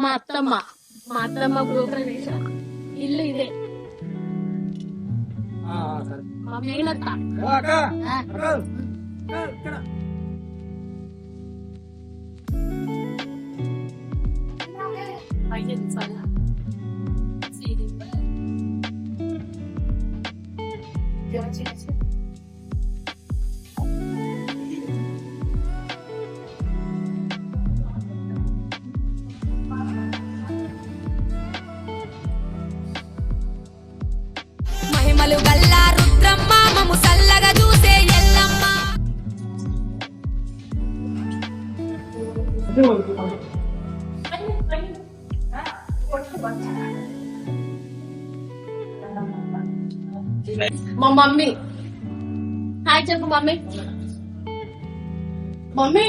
మా అత్తమ్మ మా అత్తమ్మ గృహప్రవేశ ఇల్లు ఇదే. మా మేనత్త మహిమలు గల్లా రుద్రమ్మ మము సల్లగా చూసే ఎల్లమ్మ. మా మమ్మీ హాయ్ చెప్పు మమ్మీ. మమ్మీ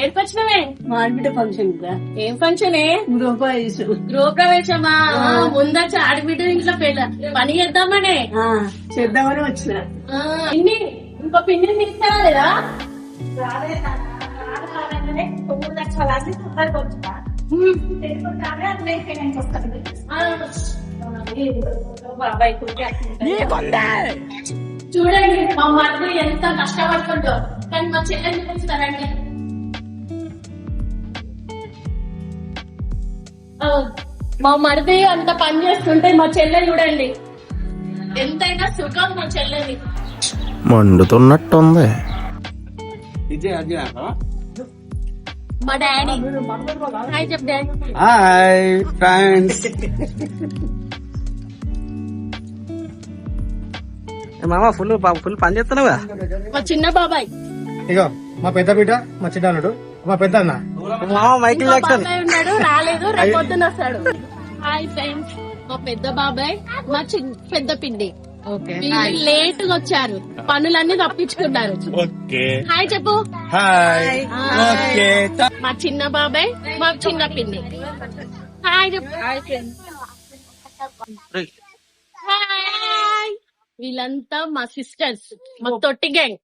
ఏర్పచ్చినవే మా ఆడబిడ్డ ఫంక్షన్ ఏం ఫంక్షన్? గృహప్రవేశమా? ముందొచ్చి ఆడబిడ్డ ఇంట్లో పని చేద్దామనే చేద్దామని వచ్చిన. పిన్ని ఇంకో పిన్ని తీస్తారా లేదా? చూడండి మా మరిది ఎంత కష్టపడుతుందో, కానీ మా చెల్లెని చూస్తారండి. మా మరిది అంత పని చేస్తుంటే మా చెల్లె చూడండి ఎంతైనా సుఖం మా చెల్లెని. మండుతున్నట్టుంది. మా డాడీ హాయ్ చెప్పు డాడీ. Hi friends. మామ ఫుల్ పని చేస్తున్నావా? మా చిన్న బాబాయ్ ఇగో మా పెద్ద బిడ్డ, మా చిన్నాడు, మా పెద్ద అన్న. మామ మైకిల్ జాక్సన్ ఉన్నాడు, రాలేదు, రేపు పొద్దున వస్తాడు. హాయ్ ఫ్రెండ్స్, మా పెద్ద బాబాయ్, మా పెద్ద పిండి. లేట్ గా వచ్చారు, పనులన్నీ తప్పించుకున్నారు. హాయ్ చెప్పు. హాయ్. మా చిన్న బాబాయ్, మా చిన్న పిండి. హాయ్ చెప్పు. హాయ్. వీళ్ళంతా మా సిస్టర్స్, మా తొట్టి గ్యాంగ్.